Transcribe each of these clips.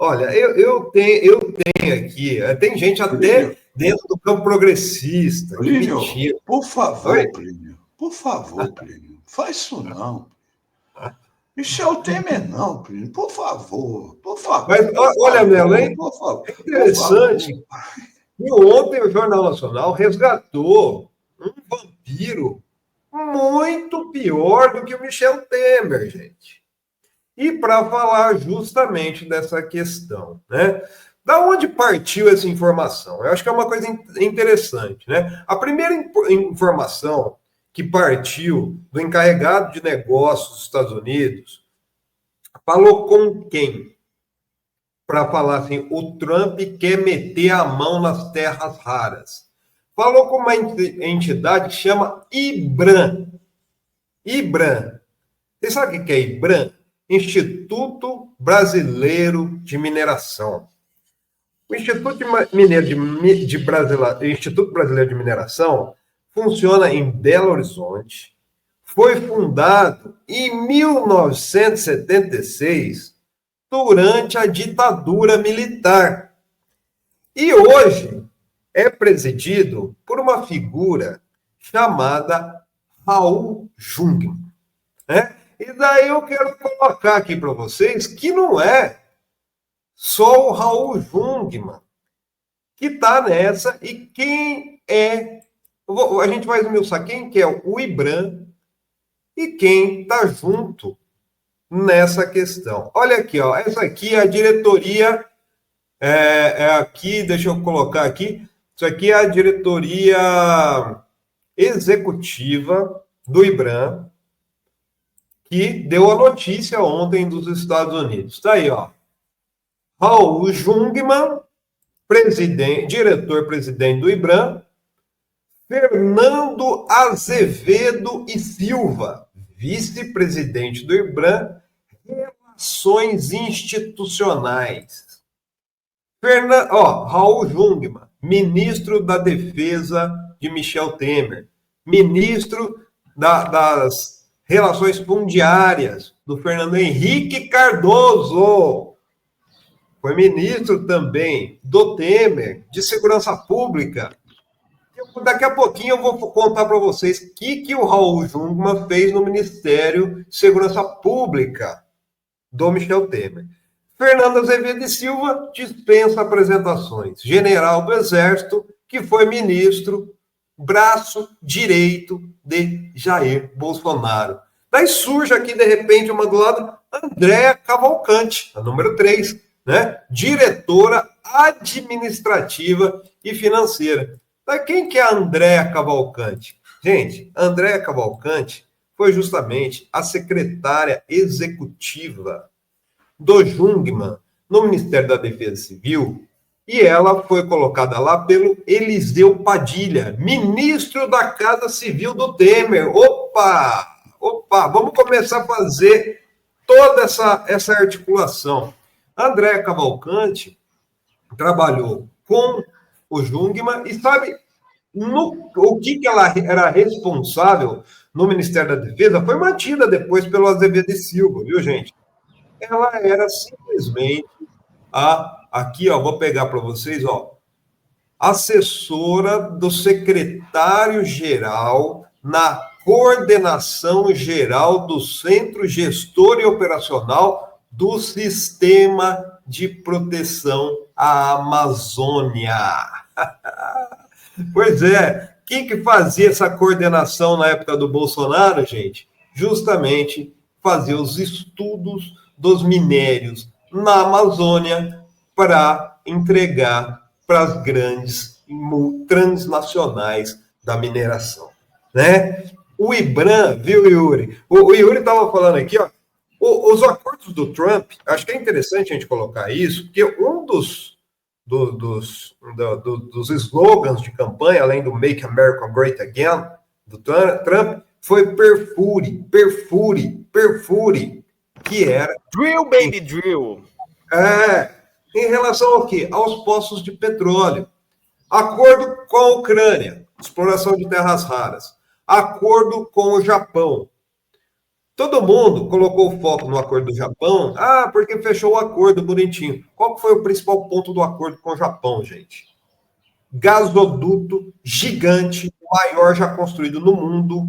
Olha, eu tenho aqui, tem gente até dentro do campo progressista. Plínio, Que mentira. por favor, Oi? Plínio. Por favor, Plínio. Faz isso não. Michel Temer não, Plínio. Por favor. Por favor. Mas olha, Melo, hein? Por favor. É interessante que ontem o Jornal Nacional resgatou um vampiro muito pior do que o Michel Temer, gente. E para falar justamente dessa questão, né? Da onde partiu essa informação? Eu acho que é uma coisa interessante, né? A primeira informação que partiu do encarregado de negócios dos Estados Unidos falou com quem? Para falar assim, o Trump quer meter a mão nas terras raras. Falou com uma entidade que chama IBRAM. IBRAM. Você sabe o que é IBRAM? Instituto Brasileiro de Mineração. O Instituto Brasileiro de Mineração funciona em Belo Horizonte. Foi fundado em 1976 durante a ditadura militar. E hoje é presidido por uma figura chamada Raul Jungmann, né? E daí eu quero colocar aqui para vocês que não é só o Raul Jungmann que está nessa e quem é. A gente vai esmiuçar quem que é o IBRAM e quem está junto nessa questão. Olha aqui, ó, essa aqui é a diretoria. Aqui, deixa eu colocar aqui. Isso aqui é a diretoria executiva do IBRAM, que deu a notícia ontem dos Estados Unidos. Está aí, ó. Raul Jungmann, diretor-presidente do IBRAM, Fernando Azevedo e Silva, vice-presidente do IBRAM, Relações Institucionais. Raul Jungmann, ministro da Defesa de Michel Temer, ministro das Relações Fundiárias do Fernando Henrique Cardoso, foi ministro também do Temer, de Segurança Pública. Daqui a pouquinho eu vou contar para vocês o que o Raul Jungmann fez no Ministério de Segurança Pública do Michel Temer. Fernando Azevedo e Silva dispensa apresentações. General do Exército, que foi ministro, braço direito de Jair Bolsonaro. Daí surge aqui, de repente, uma do lado, Andréa Cavalcante, a número 3, né? Diretora administrativa e financeira. Daí quem que é a Andréa Cavalcante? Gente, a Andréa Cavalcante foi justamente a secretária executiva do Jungmann no Ministério da Defesa Civil, e ela foi colocada lá pelo Eliseu Padilha, ministro da Casa Civil do Temer. Opa, vamos começar a fazer toda essa articulação. A Andréa Cavalcante trabalhou com o Jungmann e sabe o que ela era responsável no Ministério da Defesa foi mantida depois pelo Azevedo e Silva, viu, gente? Ela era simplesmente aqui, ó, vou pegar para vocês, ó, assessora do secretário-geral na coordenação geral do Centro Gestor e Operacional do Sistema de Proteção à Amazônia. Pois é, quem que fazia essa coordenação na época do Bolsonaro, gente? Justamente fazer os estudos dos minérios na Amazônia para entregar para as grandes transnacionais da mineração, né? O IBRAM, viu, Yuri? O Yuri estava falando aqui, ó, os acordos do Trump, acho que é interessante a gente colocar isso, porque um dos slogans de campanha, além do Make America Great Again, do Trump, foi perfure, que era... Drill, baby, drill. Em relação ao quê? Aos poços de petróleo. Acordo com a Ucrânia, exploração de terras raras. Acordo com o Japão. Todo mundo colocou o foco no acordo do Japão. Ah, porque fechou o acordo bonitinho. Qual foi o principal ponto do acordo com o Japão, gente? Gasoduto gigante, o maior já construído no mundo,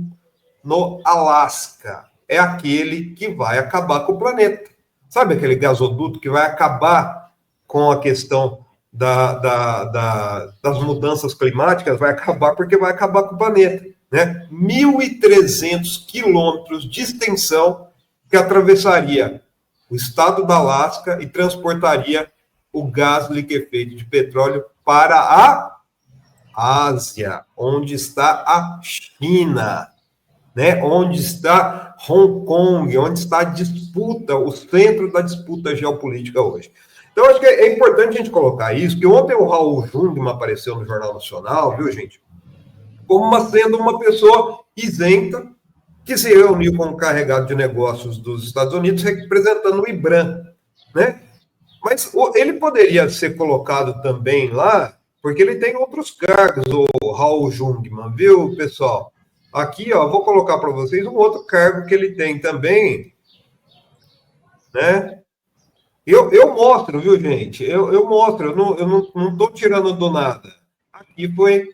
no Alasca. É aquele que vai acabar com o planeta. Sabe aquele gasoduto que vai acabar com a questão das mudanças climáticas? Vai acabar porque vai acabar com o planeta. Né? 1.300 quilômetros de extensão que atravessaria o estado da Alasca e transportaria o gás liquefeito de petróleo para a Ásia, onde está a China, né? Onde está Hong Kong, onde está a disputa, o centro da disputa geopolítica hoje. Então, acho que é importante a gente colocar isso, que ontem o Raul Jungmann apareceu no Jornal Nacional, viu, gente? Como sendo uma pessoa isenta, que se reuniu com o carregado de negócios dos Estados Unidos, representando o IBRAM, né? Mas ele poderia ser colocado também lá, porque ele tem outros cargos, o Raul Jungmann, viu, pessoal? Aqui, ó, vou colocar para vocês um outro cargo que ele tem também, né? Eu mostro, viu, gente? Eu mostro, eu não estou tirando do nada. Aqui foi,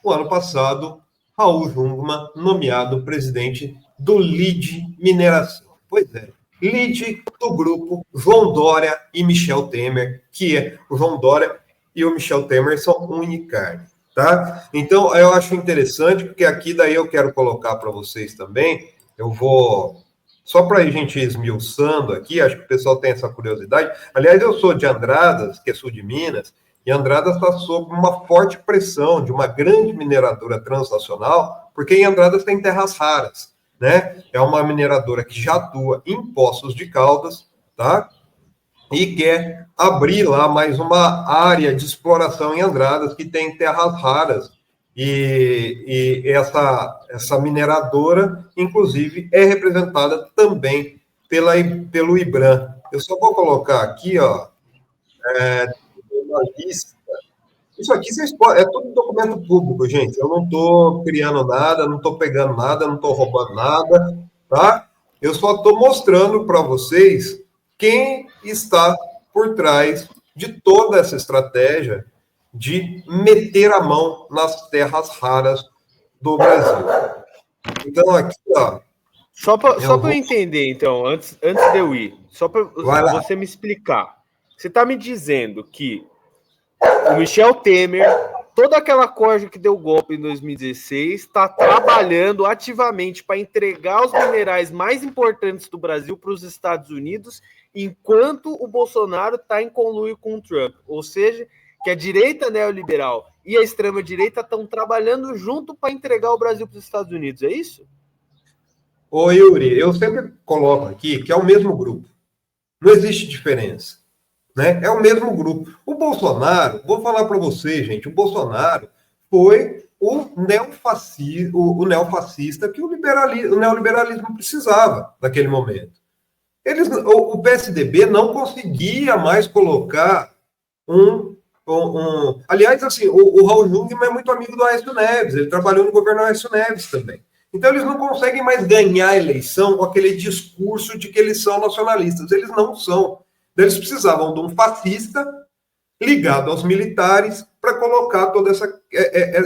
o ano passado, Raul Jungmann nomeado presidente do LIDE Mineração. Pois é, LIDE do grupo João Dória e Michel Temer, que é o João Dória e o Michel Temer são unicarne, tá? Então, eu acho interessante, porque aqui daí eu quero colocar para vocês também, eu vou... Só para a gente ir esmiuçando aqui, acho que o pessoal tem essa curiosidade. Aliás, eu sou de Andradas, que é sul de Minas, e Andradas está sob uma forte pressão de uma grande mineradora transnacional, porque em Andradas tem terras raras, né? É uma mineradora que já atua em Poços de Caldas, tá? E quer abrir lá mais uma área de exploração em Andradas, que tem terras raras. E essa mineradora, inclusive, é representada também pelo IBRAM. Eu só vou colocar aqui, ó, uma lista. Isso aqui é tudo documento público, gente. Eu não estou criando nada, não estou pegando nada, não estou roubando nada, tá? Eu só estou mostrando para vocês quem está por trás de toda essa estratégia de meter a mão nas terras raras do Brasil. Então, aqui, ó. Só para eu entender, então, antes de eu ir, só para você me explicar. Você está me dizendo que o Michel Temer, toda aquela corja que deu golpe em 2016, está trabalhando ativamente para entregar os minerais mais importantes do Brasil para os Estados Unidos, enquanto o Bolsonaro está em conluio com o Trump. Ou seja, que a direita neoliberal e a extrema-direita estão trabalhando junto para entregar o Brasil para os Estados Unidos, é isso? Ô, Yuri, eu sempre coloco aqui que é o mesmo grupo. Não existe diferença. Né? É o mesmo grupo. O Bolsonaro, vou falar para você, gente, o Bolsonaro foi o neofascista que o neoliberalismo precisava naquele momento. O PSDB não conseguia mais colocar aliás, assim, o Raul Jungmann é muito amigo do Aécio Neves, ele trabalhou no governo Aécio Neves também. Então, eles não conseguem mais ganhar a eleição com aquele discurso de que eles são nacionalistas. Eles não são. Eles precisavam de um fascista ligado aos militares para colocar todo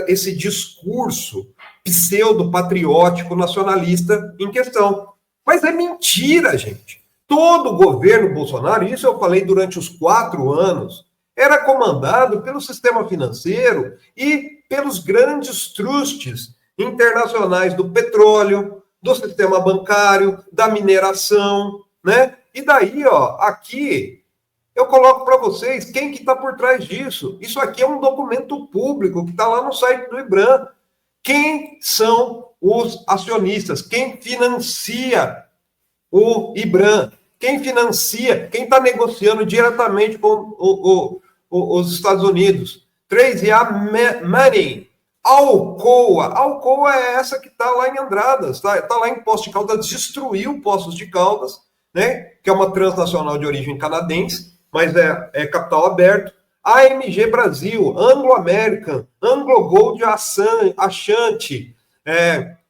esse discurso pseudo-patriótico nacionalista em questão. Mas é mentira, gente. Todo o governo Bolsonaro, isso eu falei durante os 4 anos, era comandado pelo sistema financeiro e pelos grandes trustes internacionais do petróleo, do sistema bancário, da mineração, né? E daí, ó, aqui eu coloco para vocês quem que está por trás disso. Isso aqui é um documento público que está lá no site do IBRAM. Quem são os acionistas? Quem financia o IBRAM? Quem financia? Quem está negociando diretamente com os Estados Unidos? 3A Money. Alcoa é essa que está lá em Andradas, tá lá em Poços de Caldas, destruiu Poços de Caldas, né? Que é uma transnacional de origem canadense, mas é capital aberto. AMG Brasil, Anglo American, Anglo Gold Ashanti,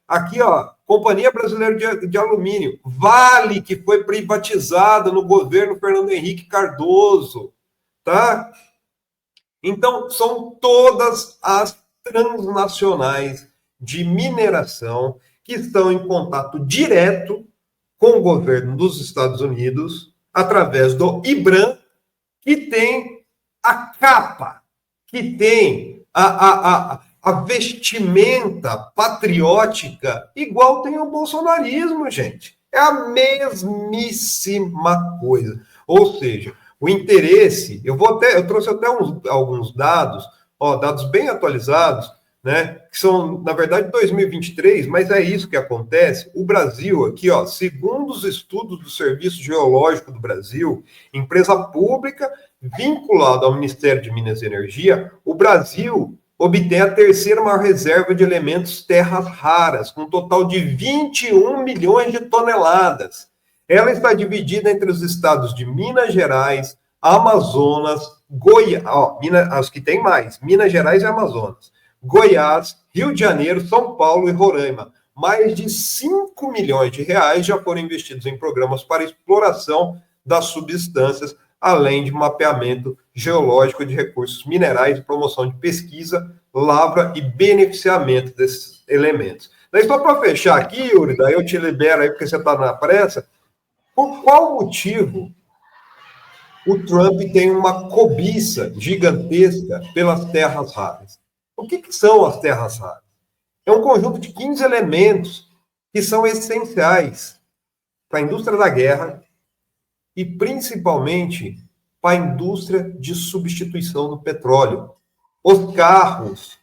aqui, ó, Companhia Brasileira de Alumínio, Vale, que foi privatizada no governo Fernando Henrique Cardoso, tá? Então, são todas as transnacionais de mineração que estão em contato direto com o governo dos Estados Unidos, através do IBRAM, que tem a capa, que tem a vestimenta patriótica, igual tem o bolsonarismo, gente. É a mesmíssima coisa. Ou seja, o interesse, eu trouxe até alguns dados, dados bem atualizados, né, que são, na verdade, 2023, mas é isso que acontece. O Brasil, aqui, segundo os estudos do Serviço Geológico do Brasil, empresa pública vinculada ao Ministério de Minas e Energia, o Brasil obtém a terceira maior reserva de elementos terras raras, com um total de 21 milhões de toneladas. Ela está dividida entre os estados de Minas Gerais, Amazonas, Goiás, os que tem mais, Minas Gerais e Amazonas, Goiás, Rio de Janeiro, São Paulo e Roraima. Mais de 5 milhões de reais já foram investidos em programas para exploração das substâncias, além de mapeamento geológico de recursos minerais e promoção de pesquisa, lavra e beneficiamento desses elementos. Daí, só para fechar aqui, Yuri, daí eu te libero aí porque você está na pressa. Por qual motivo o Trump tem uma cobiça gigantesca pelas terras raras? O que são as terras raras? É um conjunto de 15 elementos que são essenciais para a indústria da guerra e, principalmente, para a indústria de substituição do petróleo. Os carros,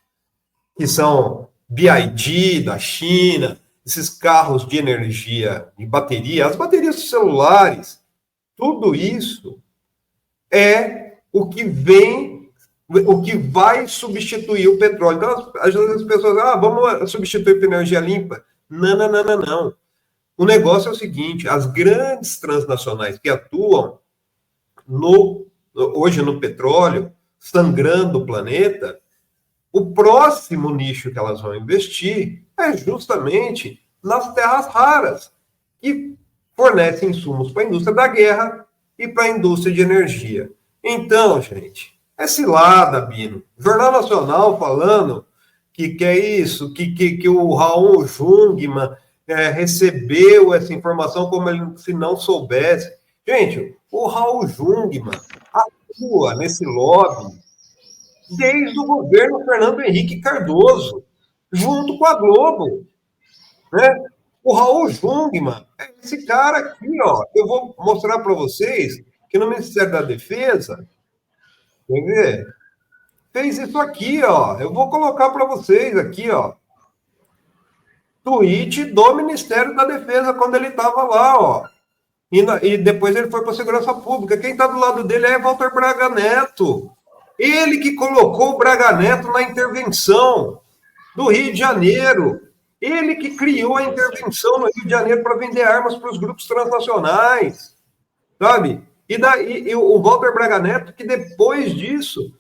que são BYD da China, esses carros de energia, de bateria, as baterias celulares, tudo isso é o que vai substituir o petróleo. Então, às vezes as pessoas, vamos substituir por energia limpa. Não. O negócio é o seguinte, as grandes transnacionais que atuam hoje no petróleo, sangrando o planeta, o próximo nicho que elas vão investir é justamente nas terras raras, que fornecem insumos para a indústria da guerra e para a indústria de energia. Então, gente, é cilada, Bino. Jornal Nacional falando que é isso, que o Raul Jungmann recebeu essa informação como se não soubesse. Gente, o Raul Jungmann atua nesse lobby desde o governo Fernando Henrique Cardoso, junto com a Globo, né? O Raul Jungmann é esse cara aqui, eu vou mostrar para vocês que no Ministério da Defesa, quer ver? Fez isso aqui, eu vou colocar para vocês aqui, tweet do Ministério da Defesa quando ele estava lá, e depois ele foi para a Segurança Pública. Quem está do lado dele é Walter Braga Neto. Ele que colocou o Braga Neto na intervenção do Rio de Janeiro. Ele que criou a intervenção no Rio de Janeiro para vender armas para os grupos transnacionais, sabe? E o Walter Braga Neto, que depois disso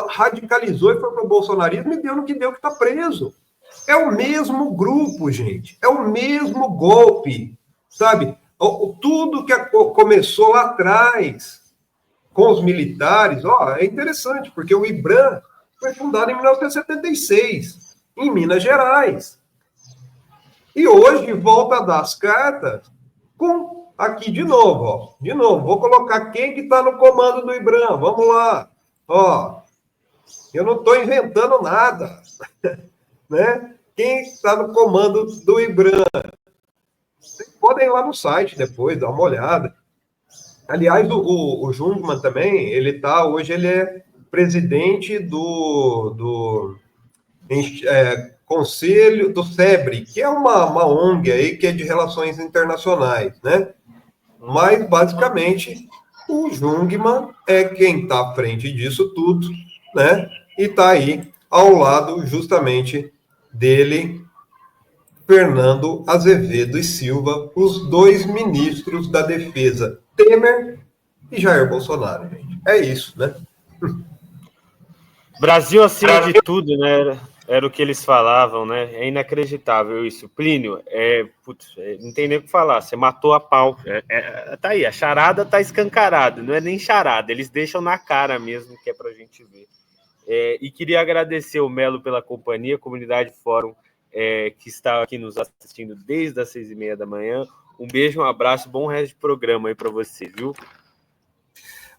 radicalizou e foi para o bolsonarismo e deu no que deu, que está preso. É o mesmo grupo, gente. É o mesmo golpe, sabe? Tudo que começou lá atrás com os militares, é interessante, porque o IBRAM foi fundado em 1976, em Minas Gerais. E hoje volta a dar as cartas aqui de novo, vou colocar quem que está no comando do IBRAM, vamos lá, eu não estou inventando nada, né? Quem está no comando do IBRAM? Vocês podem ir lá no site depois, dar uma olhada. Aliás, o Jungmann também, hoje ele é presidente do Conselho do SEBRE, que é uma ONG aí que é de relações internacionais, né? Mas, basicamente, o Jungmann é quem está à frente disso tudo, né? E está aí ao lado, justamente, dele, Fernando Azevedo e Silva, os dois ministros da Defesa, Temer e Jair Bolsonaro, gente. É isso, né? Brasil acima de tudo, né? era o que eles falavam, né? É inacreditável isso. Plínio, não tem nem o que falar, você matou a pau. Tá aí, a charada tá escancarada, não é nem charada, eles deixam na cara mesmo, que é pra gente ver. E queria agradecer o Melo pela companhia, Comunidade Fórum, que está aqui nos assistindo desde as 6h30 da manhã. Um beijo, um abraço, bom resto de programa aí para você, viu?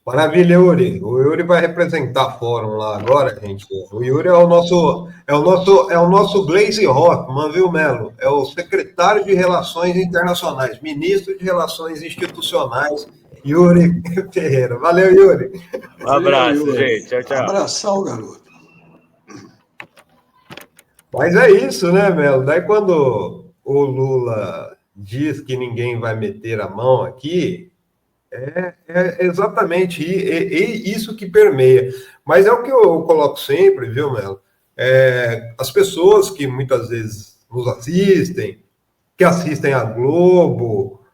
Maravilha, Yuri. O Yuri vai representar o fórum lá agora, gente. O Yuri é o nosso Glaze Hoffman, viu, Melo? É o secretário de Relações Internacionais, ministro de Relações Institucionais, Yuri Ferreira. Valeu, Yuri. Um abraço, Yuri. gente. Tchau, tchau. Abraçar o garoto. Mas é isso, né, Melo? Daí quando o Lula diz que ninguém vai meter a mão aqui, é exatamente isso que permeia. Mas é o que eu coloco sempre, viu, Melo? As pessoas que muitas vezes nos assistem, que assistem a Globo,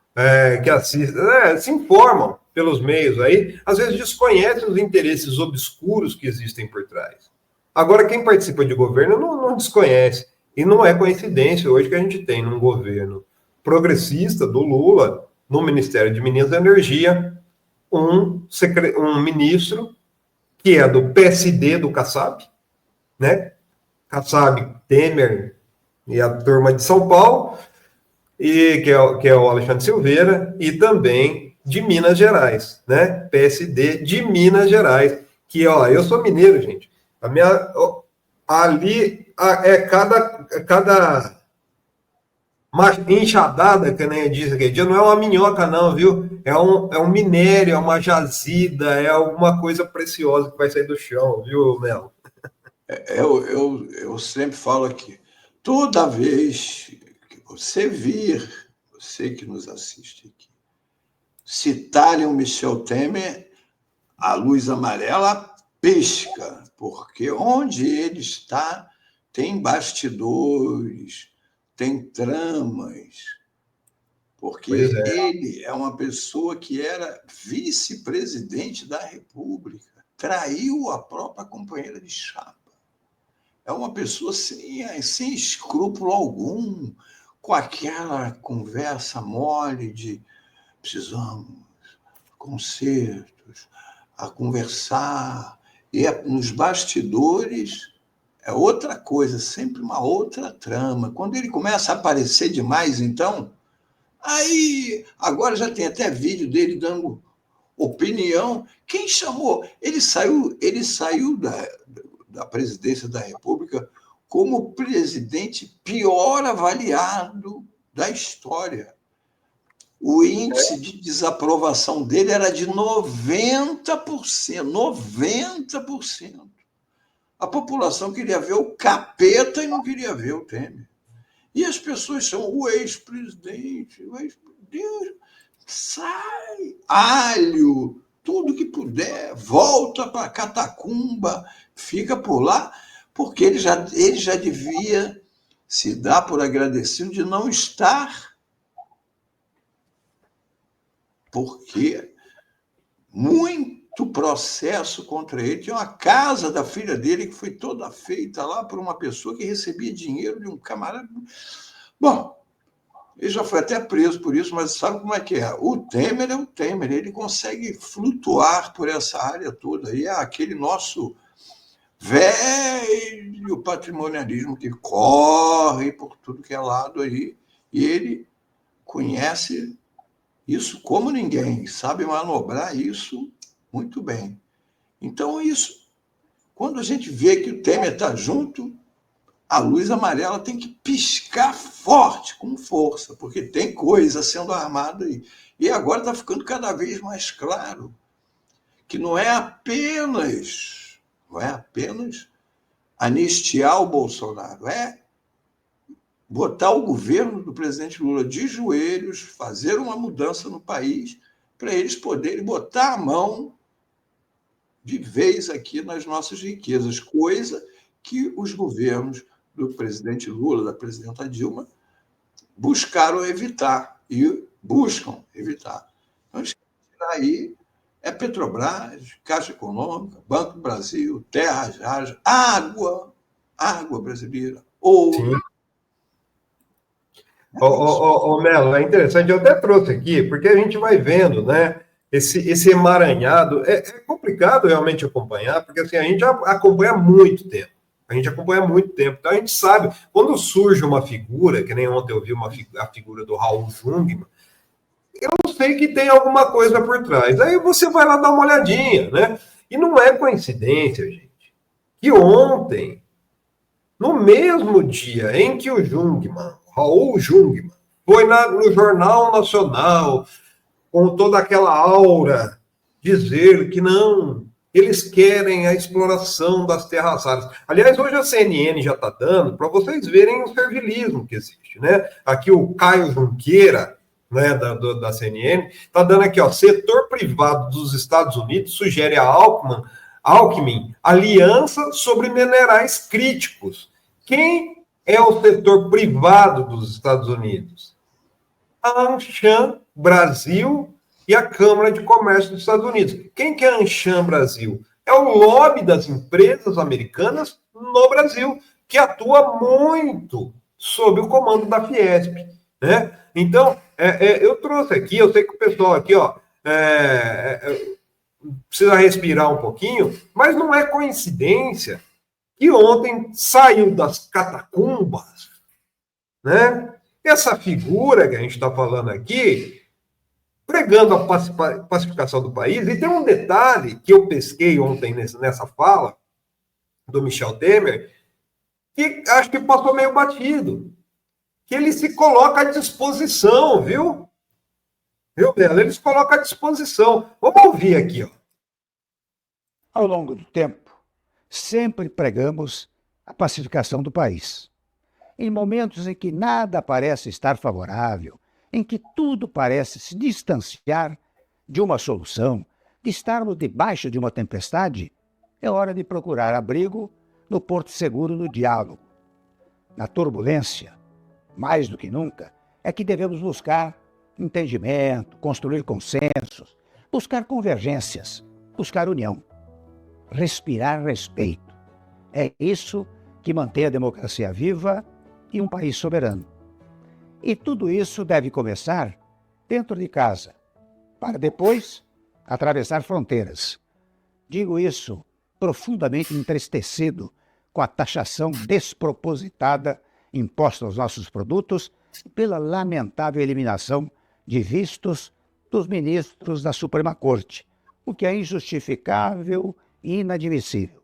que assistem, se informam pelos meios aí, às vezes desconhecem os interesses obscuros que existem por trás. Agora, quem participa de governo não desconhece. E não é coincidência hoje que a gente tem num governo progressista do Lula, no Ministério de Minas e Energia, um ministro que é do PSD do Kassab, né? Kassab, Temer e a turma de São Paulo, e que é o Alexandre Silveira, e também de Minas Gerais, né? PSD de Minas Gerais, que, eu sou mineiro, gente. Ali cada enxadada, que nem diz aquele dia, não é uma minhoca, não, viu? É um minério, é uma jazida, é alguma coisa preciosa que vai sair do chão, viu, Melo? Eu sempre falo aqui, toda vez que você vir, você que nos assiste aqui, citarem o Michel Temer, a luz amarela pisca, porque onde ele está tem bastidores, tem tramas, porque ele é uma pessoa que era vice-presidente da República, traiu a própria companheira de chapa. É uma pessoa sem escrúpulo algum, com aquela conversa mole de precisamos concertos, a conversar, e nos bastidores é outra coisa, sempre uma outra trama. Quando ele começa a aparecer demais, então, aí agora já tem até vídeo dele dando opinião. Quem chamou? Ele saiu da presidência da República como o presidente pior avaliado da história. O índice de desaprovação dele era de 90%. 90%. A população queria ver o capeta e não queria ver o Temer. E as pessoas chamam o ex-presidente, Deus, sai, alho, tudo que puder, volta para a catacumba, fica por lá, porque ele já devia se dar por agradecido de não estar, porque muito processo contra ele. Tinha uma casa da filha dele que foi toda feita lá por uma pessoa que recebia dinheiro de um camarada. Bom, ele já foi até preso por isso, mas sabe como é que é? O Temer é o Temer, ele consegue flutuar por essa área toda. E é aquele nosso velho patrimonialismo que corre por tudo que é lado aí, e ele conhece isso como ninguém, sabe manobrar isso muito bem. Então, isso, quando a gente vê que o Temer está junto, a luz amarela tem que piscar forte, com força, porque tem coisa sendo armada aí. E agora está ficando cada vez mais claro que não é apenas anistiar o Bolsonaro, é botar o governo do presidente Lula de joelhos, fazer uma mudança no país, para eles poderem botar a mão de vez aqui nas nossas riquezas, coisa que os governos do presidente Lula, da presidenta Dilma, buscaram evitar e buscam evitar. Então, aí é Petrobras, Caixa Econômica, Banco do Brasil, terras raras, água, água brasileira, ouro. Sim. Melo, é interessante, eu até trouxe aqui, porque a gente vai vendo, né? Esse emaranhado, é complicado realmente acompanhar, porque assim, a gente acompanha há muito tempo. A gente acompanha há muito tempo. Então a gente sabe, quando surge uma figura, que nem ontem eu vi a figura do Raul Jungmann, eu sei que tem alguma coisa por trás. Aí você vai lá dar uma olhadinha, né? E não é coincidência, gente, que ontem, no mesmo dia em que o Jungmann, Raul Jungmann, foi no Jornal Nacional, com toda aquela aura, dizer que não, eles querem a exploração das terras raras. Aliás, hoje a CNN já está dando para vocês verem o servilismo que existe, né? Aqui o Caio Junqueira, né, da CNN, está dando aqui, ó, setor privado dos Estados Unidos sugere a Alckmin aliança sobre minerais críticos. Quem é o setor privado dos Estados Unidos? A Anshan Brasil e a Câmara de Comércio dos Estados Unidos. Quem que é a Anshan Brasil? É o lobby das empresas americanas no Brasil, que atua muito sob o comando da Fiesp, né? Então, eu trouxe aqui, eu sei que o pessoal aqui, ó, precisa respirar um pouquinho, mas não é coincidência que ontem saiu das catacumbas, né? Essa figura que a gente está falando aqui, pregando a pacificação do país, e tem um detalhe que eu pesquei ontem nessa fala do Michel Temer, que acho que passou meio batido, que ele se coloca à disposição, viu? Viu, Bela? Ele se coloca à disposição. Vamos ouvir aqui, ó. Ao longo do tempo, sempre pregamos a pacificação do país. Em momentos em que nada parece estar favorável, em que tudo parece se distanciar de uma solução, de estarmos debaixo de uma tempestade, é hora de procurar abrigo no porto seguro do diálogo. Na turbulência, mais do que nunca, é que devemos buscar entendimento, construir consensos, buscar convergências, buscar união, respirar respeito. É isso que mantém a democracia viva e um país soberano. E tudo isso deve começar dentro de casa, para depois atravessar fronteiras. Digo isso profundamente entristecido com a taxação despropositada imposta aos nossos produtos e pela lamentável eliminação de vistos dos ministros da Suprema Corte, o que é injustificável e inadmissível.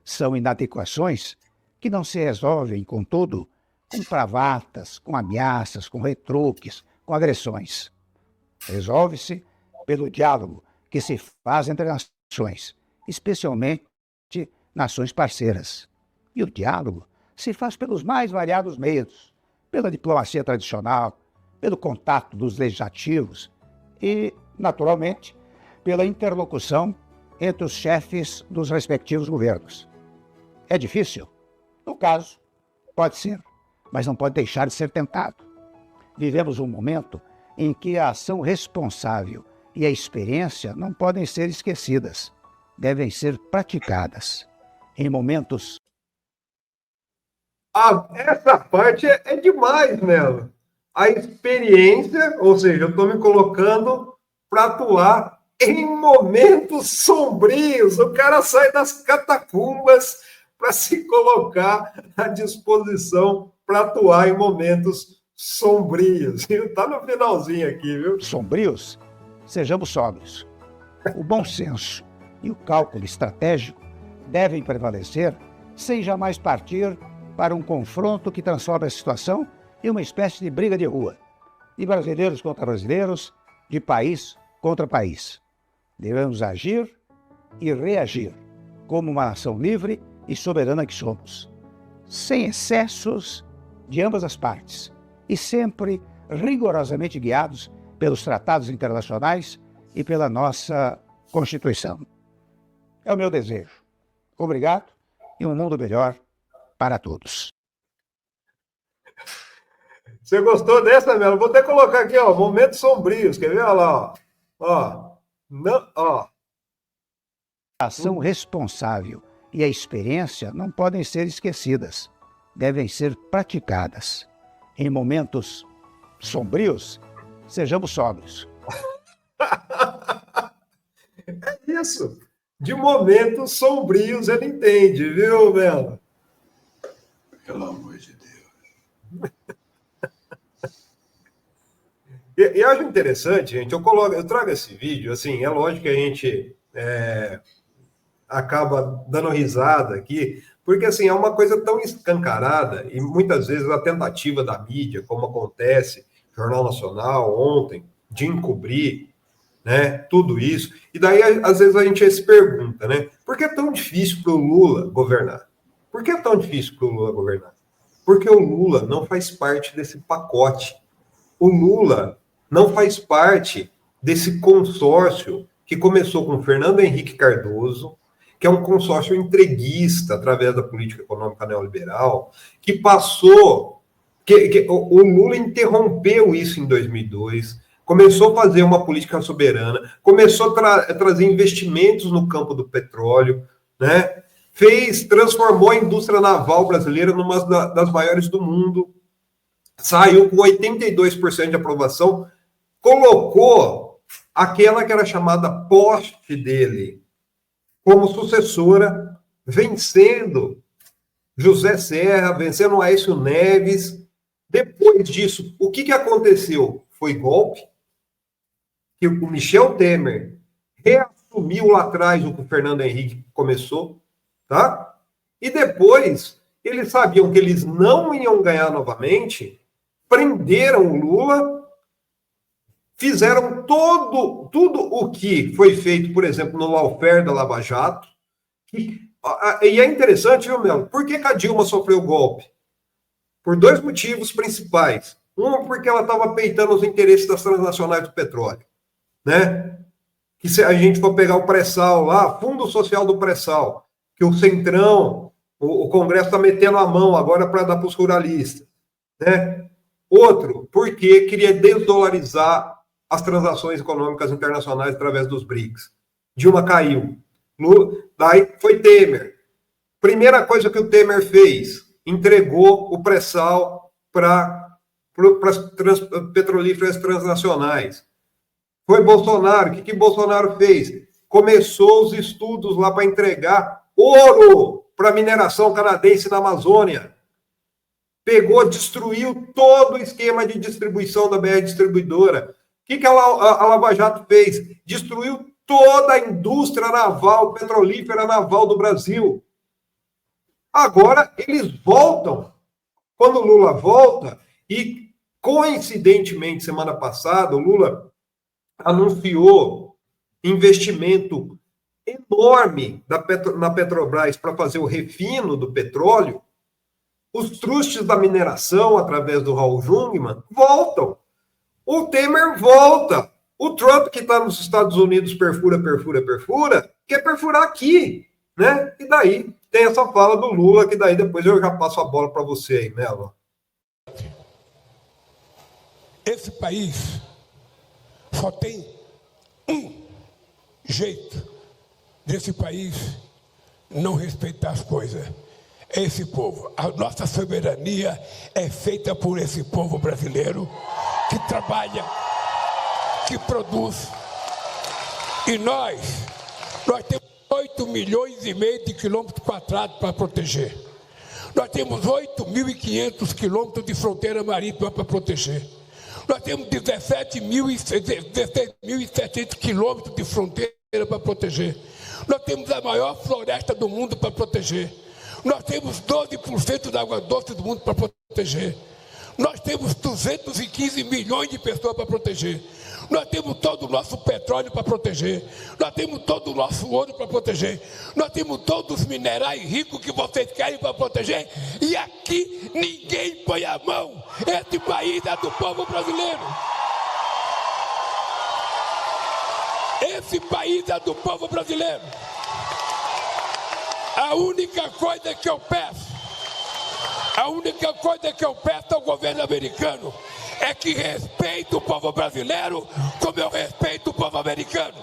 São inadequações que não se resolvem, contudo, com bravatas, com ameaças, com retruques, com agressões. Resolve-se pelo diálogo que se faz entre nações, especialmente nações parceiras. E o diálogo se faz pelos mais variados meios, pela diplomacia tradicional, pelo contato dos legislativos e, naturalmente, pela interlocução entre os chefes dos respectivos governos. É difícil? No caso, pode ser, mas não pode deixar de ser tentado. Vivemos um momento em que a ação responsável e a experiência não podem ser esquecidas, devem ser praticadas. Em momentos... Essa parte é demais, Melo. A experiência, ou seja, eu estou me colocando para atuar em momentos sombrios. O cara sai das catacumbas para se colocar à disposição para atuar em momentos sombrios. Está no finalzinho aqui, viu? Sombrios? Sejamos sóbrios. O bom senso e o cálculo estratégico devem prevalecer sem jamais partir para um confronto que transforma a situação em uma espécie de briga de rua, de brasileiros contra brasileiros, de país contra país. Devemos agir e reagir como uma nação livre e soberana que somos, sem excessos de ambas as partes e sempre rigorosamente guiados pelos tratados internacionais e pela nossa Constituição. É o meu desejo. Obrigado e um mundo melhor para todos. Você gostou dessa, Melo? Vou até colocar aqui, ó, momentos sombrios. Quer ver? Olha lá, ó. Não, ó. Ação responsável e a experiência não podem ser esquecidas, devem ser praticadas. Em momentos sombrios, sejamos sóbrios. É isso. De momentos sombrios ele entende, viu, Melo? Pelo amor de Deus. E acho interessante, gente, eu trago esse vídeo, assim, é lógico que a gente acaba dando risada aqui, porque, assim, é uma coisa tão escancarada, e muitas vezes a tentativa da mídia, como acontece, Jornal Nacional, ontem, de encobrir, né, tudo isso, e daí, às vezes, a gente se pergunta, né, por que é tão difícil para o Lula governar? Por que é tão difícil para o Lula governar? Porque o Lula não faz parte desse pacote. O Lula não faz parte desse consórcio que começou com Fernando Henrique Cardoso, que é um consórcio entreguista através da política econômica neoliberal, que passou... o Lula interrompeu isso em 2002, começou a fazer uma política soberana, começou a trazer investimentos no campo do petróleo, né? Transformou a indústria naval brasileira numa das maiores do mundo, saiu com 82% de aprovação, colocou aquela que era chamada poste dele como sucessora, vencendo José Serra, vencendo Aécio Neves. Depois disso, o que aconteceu? Foi golpe, que o Michel Temer reassumiu lá atrás o que o Fernando Henrique começou, tá? E depois, eles sabiam que eles não iam ganhar novamente, prenderam o Lula, fizeram tudo o que foi feito, por exemplo, no lawfare da Lava Jato. E é interessante, viu, Melo? Por que a Dilma sofreu golpe? Por dois motivos principais. Um, porque ela estava peitando os interesses das transnacionais do petróleo, né? Que se a gente for pegar o pré-sal lá, Fundo Social do Pré-sal, que o Centrão, o Congresso está metendo a mão agora para dar para os ruralistas, né? Outro, porque queria desdolarizar as transações econômicas internacionais através dos BRICS. Dilma caiu. Daí foi Temer. Primeira coisa que o Temer fez, entregou o pré-sal para as petrolíferas transnacionais. Foi Bolsonaro. O que Bolsonaro fez? Começou os estudos lá para entregar ouro para a mineração canadense na Amazônia. Pegou, destruiu todo o esquema de distribuição da BR Distribuidora. O que a Lava Jato fez? Destruiu toda a indústria naval, petrolífera naval do Brasil. Agora, eles voltam. Quando o Lula volta, e coincidentemente, semana passada, o Lula anunciou investimento enorme na Petrobras para fazer o refino do petróleo. Os trustes da mineração, através do Raul Jungmann, voltam. O Temer volta. O Trump, que está nos Estados Unidos, perfura, quer perfurar aqui, né? E daí tem essa fala do Lula, que daí depois eu já passo a bola para você aí, Melo. Esse país só tem um jeito desse país não respeitar as coisas. É esse povo. A nossa soberania é feita por esse povo brasileiro que trabalha, que produz. E nós temos 8,5 milhões de quilômetros quadrados para proteger. Nós temos 8.500 quilômetros de fronteira marítima para proteger. Nós temos 16.700 quilômetros de fronteira para proteger. Nós temos a maior floresta do mundo para proteger. Nós temos 12% da água doce do mundo para proteger. Nós temos 215 milhões de pessoas para proteger. Nós temos todo o nosso petróleo para proteger. Nós temos todo o nosso ouro para proteger. Nós temos todos os minerais ricos que vocês querem para proteger. E aqui ninguém põe a mão. Esse país é do povo brasileiro. Esse país é do povo brasileiro. A única coisa que eu peço ao governo americano é que respeite o povo brasileiro como eu respeito o povo americano.